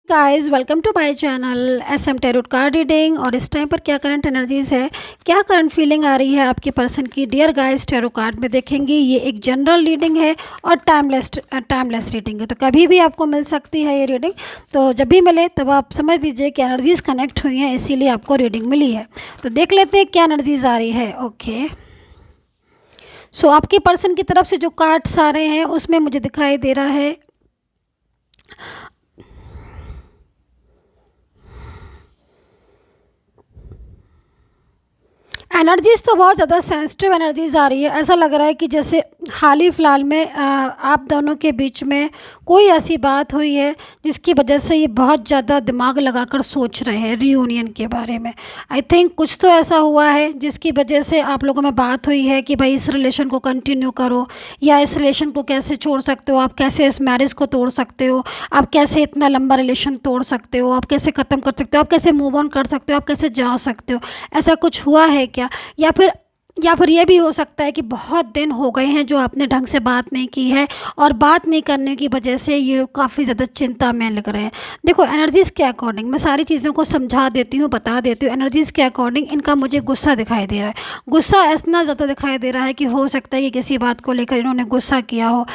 Guys welcome to my channel SM tarot card reading. और इस time पर क्या करंट एनर्जीज है, क्या करंट फीलिंग आ रही है आपके पर्सन की। डियर गाइस, टैरो कार्ड में देखेंगे ये एक जनरल रीडिंग है और टाइमलेस रीडिंग है, तो कभी भी आपको मिल सकती है ये रीडिंग। तो जब भी मिले तब आप समझ लीजिए कि एनर्जीज कनेक्ट हुई हैं, इसीलिए आपको रीडिंग मिली है। तो देख लेते हैं क्या एनर्जीज आ रही है। ओके, सो आपके पर्सन की तरफ से जो कार्ड्स आ रहे हैं उसमें मुझे दिखाई दे रहा है एनर्जीज़ तो बहुत ज़्यादा सेंसिटिव एनर्जीज़ आ रही है। ऐसा लग रहा है कि जैसे हाल ही फ़िलहाल में आप दोनों के बीच में कोई ऐसी बात हुई है जिसकी वजह से ये बहुत ज़्यादा दिमाग लगाकर सोच रहे हैं रीयूनियन के बारे में। आई थिंक कुछ तो ऐसा हुआ है जिसकी वजह से आप लोगों में बात हुई है कि भाई इस रिलेशन को कंटिन्यू करो या इस रिलेशन को कैसे छोड़ सकते हो, आप कैसे इस मैरिज को तोड़ सकते हो, आप कैसे इतना लंबा रिलेशन तोड़ सकते हो, आप कैसे ख़त्म कर सकते हो, आप कैसे मूव ऑन कर सकते हो, आप कैसे जा सकते हो। ऐसा कुछ हुआ है क्या? या फिर ये भी हो सकता है कि बहुत दिन हो गए हैं जो आपने ढंग से बात नहीं की है और बात नहीं करने की वजह से ये काफ़ी ज़्यादा चिंता में लग रहे हैं। देखो, एनर्जीज़ के अकॉर्डिंग मैं सारी चीज़ों को समझा देती हूँ, बता देती हूँ। एनर्जीज़ के अकॉर्डिंग इनका मुझे गुस्सा दिखाई दे रहा है। गुस्सा इतना ज़्यादा दिखाई दे रहा है कि हो सकता है कि किसी बात को लेकर इन्होंने गुस्सा किया हो,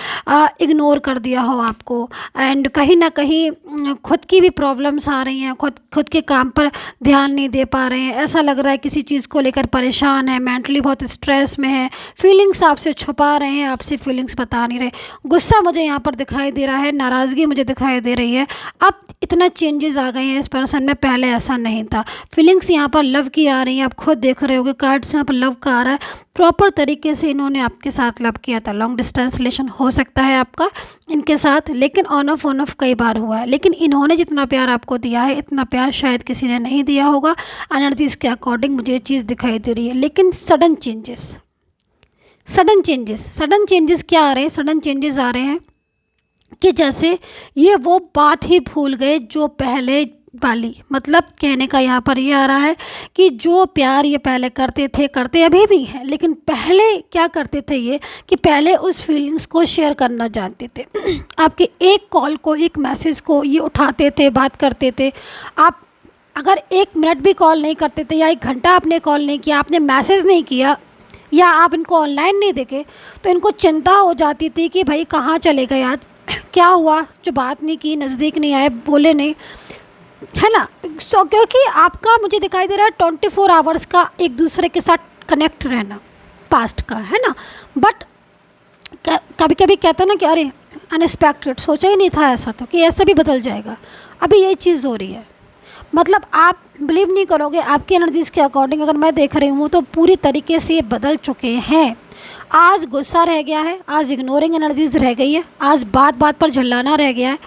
इग्नोर कर दिया हो आपको, एंड कहीं ना कहीं खुद की भी प्रॉब्लम्स आ रही हैं, खुद के काम पर ध्यान नहीं दे पा रहे हैं। ऐसा लग रहा है किसी चीज़ को लेकर परेशान है, मेंटली बहुत स्ट्रेस में है, फीलिंग्स आपसे छुपा रहे हैं, आपसे फीलिंग्स बता नहीं रहे। गुस्सा मुझे यहाँ पर दिखाई दे रहा है, नाराज़गी मुझे दिखाई दे रही है। अब इतना चेंजेस आ गए हैं इस पर्सन में, पहले ऐसा नहीं था। फीलिंग्स यहाँ पर लव की आ रही हैं, आप खुद देख रहे होगे कार्ड्स यहाँ पर लव का आ रहा है। प्रॉपर तरीके से इन्होंने आपके साथ लव किया था। लॉन्ग डिस्टेंस रिलेशन हो सकता है आपका इनके साथ, लेकिन ऑन ऑफ कई बार हुआ है। लेकिन इन्होंने जितना प्यार आपको दिया है इतना प्यार शायद किसी ने नहीं दिया होगा। एनर्जीज़ के अकॉर्डिंग मुझे ये चीज़ दिखाई दे रही है। लेकिन सडन चेंजेस क्या आ रहे हैं? सडन चेंजेस आ रहे हैं कि जैसे ये वो बात ही भूल गए जो पहले वाली। मतलब कहने का यहाँ पर ये आ रहा है कि जो प्यार ये पहले करते अभी भी हैं, लेकिन पहले क्या करते थे ये कि पहले उस फीलिंग्स को शेयर करना जानते थे। आपके एक कॉल को, एक मैसेज को ये उठाते थे, बात करते थे। आप अगर 1 मिनट भी कॉल नहीं करते थे या 1 घंटा आपने कॉल नहीं किया, आपने मैसेज नहीं किया या आप इनको ऑनलाइन नहीं देखे, तो इनको चिंता हो जाती थी कि भाई कहाँ चले गए आज, क्या हुआ जो बात नहीं की, नज़दीक नहीं आए, बोले नहीं, है ना। सो क्योंकि आपका मुझे दिखाई दे रहा है 24 आवर्स का एक दूसरे के साथ कनेक्ट रहना पास्ट का, है ना। बट कभी कभी कहता ना कि अरे अनएक्सपेक्टेड, सोचा ही नहीं था ऐसा तो कि ऐसा भी बदल जाएगा। अभी यही चीज़ हो रही है। मतलब आप बिलीव नहीं करोगे, आपकी एनर्जीज़ के अकॉर्डिंग अगर मैं देख रही हूँ तो पूरी तरीके से ये बदल चुके हैं। आज गुस्सा रह गया है, आज इग्नोरिंग एनर्जीज़ रह गई है, आज बात बात पर झल्लाना रह गया है,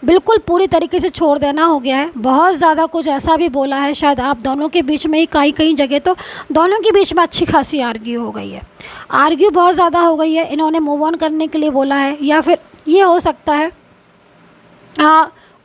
बिल्कुल पूरी तरीके से छोड़ देना हो गया है। बहुत ज़्यादा कुछ ऐसा भी बोला है शायद आप दोनों के बीच में ही, कई जगह तो दोनों के बीच में अच्छी खासी आर्ग्यू हो गई है। आर्ग्यू बहुत ज़्यादा हो गई है। इन्होंने मूव ऑन करने के लिए बोला है, या फिर ये हो सकता है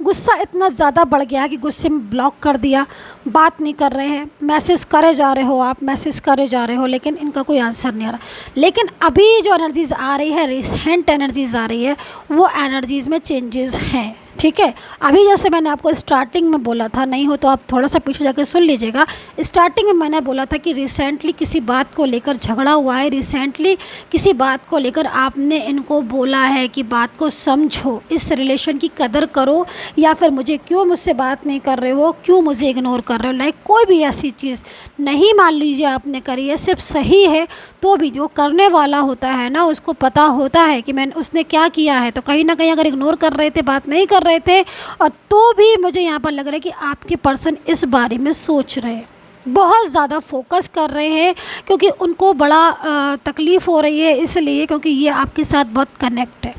गुस्सा इतना ज़्यादा बढ़ गया कि गुस्से में ब्लॉक कर दिया, बात नहीं कर रहे हैं, मैसेज करे जा रहे हो, आप मैसेज करे जा रहे हो, लेकिन इनका कोई आंसर नहीं आ रहा। लेकिन अभी जो एनर्जीज़ आ रही है, रिसेंट एनर्जीज़ आ रही है, वो एनर्जीज़ में चेंजेस हैं। ठीक है, अभी जैसे मैंने आपको स्टार्टिंग में बोला था, नहीं हो तो आप थोड़ा सा पीछे जाकर सुन लीजिएगा। स्टार्टिंग में मैंने बोला था कि रिसेंटली किसी बात को लेकर झगड़ा हुआ है, रिसेंटली किसी बात को लेकर आपने इनको बोला है कि बात को समझो, इस रिलेशन की कदर करो, या फिर मुझसे बात नहीं कर रहे हो, क्यों मुझे इग्नोर कर रहे हो। लाइक कोई भी ऐसी चीज़ नहीं मान लीजिए आपने करी है, सिर्फ सही है तो भी जो करने वाला होता है ना, उसको पता होता है कि उसने क्या किया है। तो कहीं ना कहीं अगर इग्नोर कर रहे थे, बात नहीं कर रहे थे, और तो भी मुझे यहाँ पर लग रहा है कि आपके पर्सन इस बारे में सोच रहे हैं, बहुत ज़्यादा फोकस कर रहे हैं, क्योंकि उनको बड़ा तकलीफ़ हो रही है, इसलिए क्योंकि ये आपके साथ बहुत कनेक्ट है।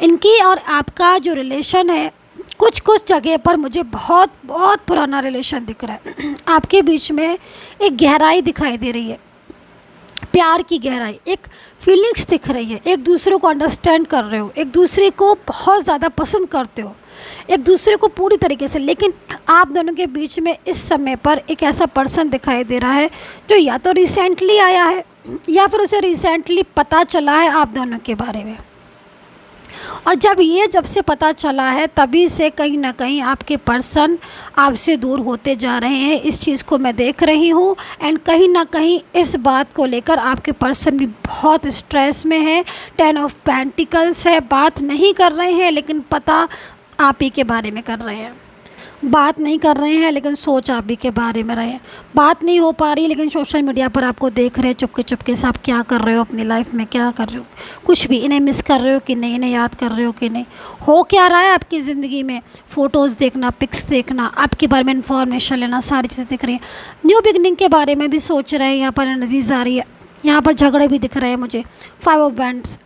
इनकी और आपका जो रिलेशन है, कुछ जगह पर मुझे बहुत पुराना रिलेशन दिख रहा है। आपके बीच में एक गहराई दिखाई दे रही है, प्यार की गहराई, एक फीलिंग्स दिख रही है, एक दूसरे को अंडरस्टैंड कर रहे हो, एक दूसरे को बहुत ज़्यादा पसंद करते हो, एक दूसरे को पूरी तरीके से। लेकिन आप दोनों के बीच में इस समय पर एक ऐसा पर्सन दिखाई दे रहा है जो या तो रिसेंटली आया है या फिर उसे रिसेंटली पता चला है आप दोनों के बारे में, जब से पता चला है तभी से कहीं ना कहीं आपके पर्सन आपसे दूर होते जा रहे हैं। इस चीज़ को मैं देख रही हूँ एंड कहीं ना कहीं इस बात को लेकर आपके पर्सन भी बहुत स्ट्रेस में है। 10 ऑफ पेंटिकल्स है, बात नहीं कर रहे हैं लेकिन पता आप ही के बारे में कर रहे हैं। बात नहीं कर रहे हैं लेकिन सोच आप ही के बारे में रहे हैं। बात नहीं हो पा रही लेकिन सोशल मीडिया पर आपको देख रहे हैं चुपके चुपके से आप क्या कर रहे हो अपनी लाइफ में, क्या कर रहे हो, कुछ भी। इन्हें मिस कर रहे हो कि नहीं, इन्हें याद कर रहे हो कि नहीं, हो क्या रहा है आपकी ज़िंदगी में। फ़ोटोज़ देखना, पिक्स देखना, आपके बारे में इन्फॉर्मेशन लेना, सारी चीज़ दिख रही है। न्यू बिगनिंग के बारे में भी सोच रहे हैं, यहाँ पर एनर्जीज आ रही है। यहाँ पर झगड़े भी दिख रहे हैं मुझे। 5 ऑफ वैंड्स,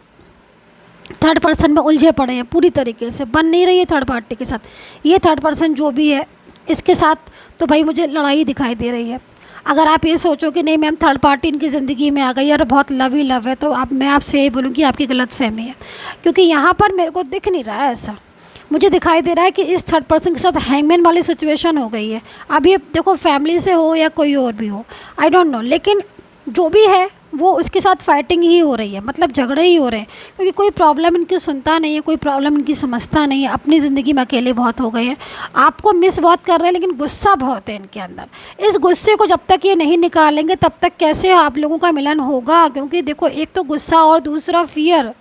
थर्ड पर्सन में उलझे पड़े हैं पूरी तरीके से, बन नहीं रही है थर्ड पार्टी के साथ। ये थर्ड पर्सन जो भी है इसके साथ तो भाई मुझे लड़ाई दिखाई दे रही है। अगर आप ये सोचो कि नहीं मैम थर्ड पार्टी इनकी ज़िंदगी में आ गई और बहुत लव ही लव है, तो आप मैं आपसे यही बोलूँगी आपकी गलत फहमी है। क्योंकि यहाँ पर मेरे को दिख नहीं रहा है ऐसा। मुझे दिखाई दे रहा है कि इस थर्ड पर्सन के साथ हैंगमैन वाली सिचुएशन हो गई है। अब ये देखो फैमिली से हो या कोई और भी हो, आई डोंट नो, लेकिन जो भी है वो उसके साथ फाइटिंग ही हो रही है, मतलब झगड़े ही हो रहे हैं। क्योंकि कोई प्रॉब्लम इनकी सुनता नहीं है, कोई प्रॉब्लम इनकी समझता नहीं है। अपनी ज़िंदगी में अकेले बहुत हो गए हैं। आपको मिस बहुत कर रहे हैं लेकिन गुस्सा बहुत है इनके अंदर। इस गुस्से को जब तक ये नहीं निकालेंगे तब तक कैसे आप लोगों का मिलन होगा। क्योंकि देखो एक तो गुस्सा और दूसरा फियर,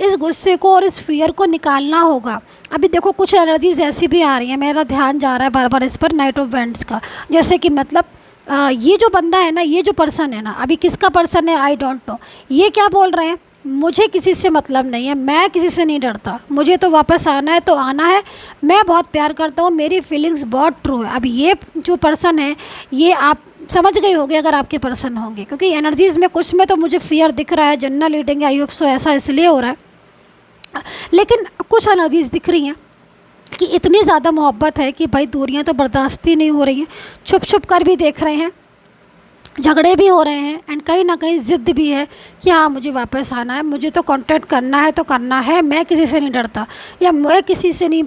इस गुस्से को और इस फियर को निकालना होगा। अभी देखो कुछ एनर्जीज ऐसी भी आ रही हैं, मेरा ध्यान जा रहा है बार बार इस पर, नाइट ऑफ वैंड्स का। जैसे कि मतलब ये जो बंदा है ना, ये जो पर्सन है ना, अभी किसका पर्सन है आई डोंट नो, ये क्या बोल रहे हैं, मुझे किसी से मतलब नहीं है, मैं किसी से नहीं डरता, मुझे तो वापस आना है तो आना है, मैं बहुत प्यार करता हूँ, मेरी फीलिंग्स बहुत ट्रू है। अब ये जो पर्सन है ये आप समझ गए होंगे अगर आपके पर्सन होंगे। क्योंकि एनर्जीज़ में कुछ में तो मुझे फियर दिख रहा है, general reading I hope so ऐसा इसलिए हो रहा है। लेकिन कुछ एनर्जीज़ दिख रही हैं कि इतनी ज़्यादा मोहब्बत है कि भाई दूरियां तो बर्दाश्त ही नहीं हो रही हैं। छुप छुप कर भी देख रहे हैं, झगड़े भी हो रहे हैं एंड कहीं ना कहीं ज़िद्द भी है कि हाँ मुझे वापस आना है, मुझे तो कांटेक्ट करना है तो करना है, मैं किसी से नहीं डरता या मैं किसी से नहीं,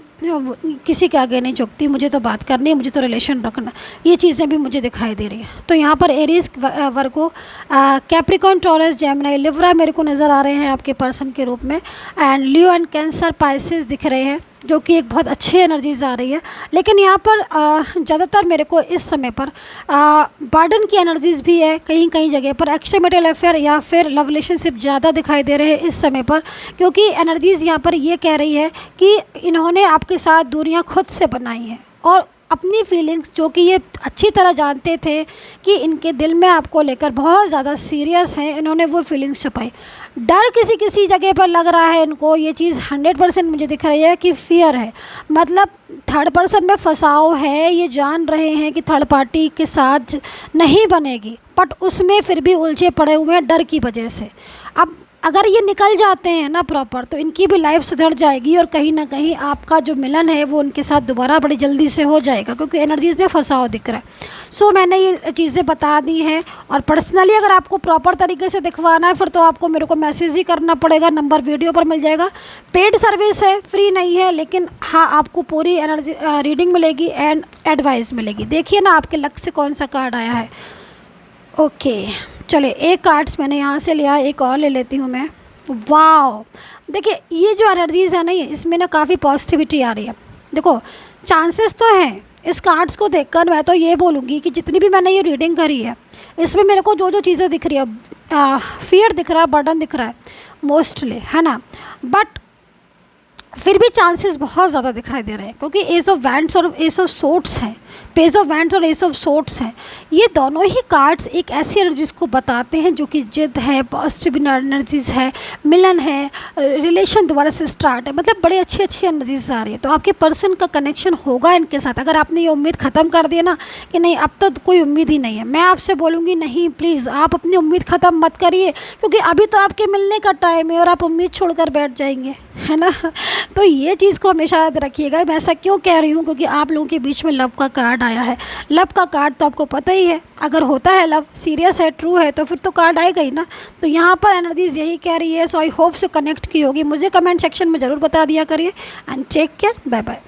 किसी के आगे नहीं झुकती, मुझे तो बात करनी है, मुझे तो रिलेशन रखना। ये चीज़ें भी मुझे दिखाई दे रही हैं। तो यहाँ पर एरीज, वर्गो, कैप्रिकॉर्न, टॉरस, जेमिनी, लिब्रा मेरे को नज़र आ रहे हैं आपके पर्सन के रूप में। And Leo and cancer, Pisces दिख रहे हैं जो कि एक बहुत अच्छी एनर्जीज आ रही है। लेकिन यहाँ पर ज़्यादातर मेरे को इस समय पर बर्डन की एनर्जीज भी है कहीं कहीं जगह पर। एक्स्ट्रामैरिटल अफेयर या फिर लव रिलेशनशिप ज़्यादा दिखाई दे रहे हैं इस समय पर। क्योंकि एनर्जीज़ यहाँ पर ये कह रही है कि इन्होंने आपके साथ दूरियाँ खुद से बनाई हैं और अपनी फीलिंग्स जो कि ये अच्छी तरह जानते थे कि इनके दिल में आपको लेकर बहुत ज़्यादा सीरियस हैं, इन्होंने वो फीलिंग्स छुपाई। डर किसी किसी जगह पर लग रहा है इनको, ये चीज़ 100% मुझे दिख रही है कि फियर है, मतलब थर्ड पर्सन में फंसाव है। ये जान रहे हैं कि थर्ड पार्टी के साथ नहीं बनेगी, बट उसमें फिर भी उलझे पड़े हुए हैं डर की वजह से। अब अगर ये निकल जाते हैं ना प्रॉपर तो इनकी भी लाइफ सुधर जाएगी और कहीं ना कहीं आपका जो मिलन है वो उनके साथ दोबारा बड़ी जल्दी से हो जाएगा। क्योंकि एनर्जीज़ में फंसाव दिख रहा है। सो मैंने ये चीज़ें बता दी हैं। और पर्सनली अगर आपको प्रॉपर तरीके से दिखवाना है फिर तो आपको मेरे को मैसेज ही करना पड़ेगा, नंबर वीडियो पर मिल जाएगा। पेड सर्विस है, फ्री नहीं है, लेकिन हाँ आपको पूरी एनर्जी रीडिंग मिलेगी एंड एडवाइस मिलेगी। देखिए ना आपके लक से कौन सा कार्ड आया है। ओके चले, एक कार्ड्स मैंने यहाँ से लिया, एक और ले लेती हूँ मैं। वाओ, देखिए ये जो एनर्जीज़ है ना, ये इसमें ना काफ़ी पॉजिटिविटी आ रही है। देखो चांसेस तो हैं इस कार्ड्स को देखकर। मैं तो ये बोलूँगी कि जितनी भी मैंने ये रीडिंग करी है इसमें मेरे को जो जो चीज़ें दिख रही है, फियर दिख रहा है, बर्डन दिख रहा है मोस्टली, है ना, बट फिर भी चांसेस बहुत ज़्यादा दिखाई दे रहे हैं। क्योंकि एस ऑफ वैंड्स और एस ऑफ सोर्ड्स हैं, पेज ऑफ वैंड्स और एस ऑफ सोर्ड्स हैं। ये दोनों ही कार्ड्स एक ऐसी एनर्जीज़ को बताते हैं जो कि जिद है, पॉजिटिव एनर्जीज़ है, मिलन है, रिलेशन दोबारा से स्टार्ट है, मतलब बड़ी अच्छी अच्छी एनर्जीज आ रही है। तो आपके पर्सन का कनेक्शन होगा इनके साथ। अगर आपने ये उम्मीद ख़त्म कर दी ना कि नहीं अब तो कोई उम्मीद ही नहीं है, मैं आपसे बोलूँगी नहीं, प्लीज़ आप अपनी उम्मीद ख़त्म मत करिए। क्योंकि अभी तो आपके मिलने का टाइम है और आप उम्मीद छोड़ कर बैठ जाएंगे, है ना। तो ये चीज़ को हमेशा याद रखिएगा। मैं ऐसा क्यों कह रही हूँ, क्योंकि आप लोगों के बीच में लव का कार्ड आया है। लव का कार्ड तो आपको पता ही है, अगर होता है लव सीरियस है, ट्रू है, तो फिर तो कार्ड आएगा ही ना। तो यहाँ पर एनर्जीज यही कह रही है। सो आई होप से कनेक्ट की होगी। मुझे कमेंट सेक्शन में ज़रूर बता दिया करिए and take care, bye bye.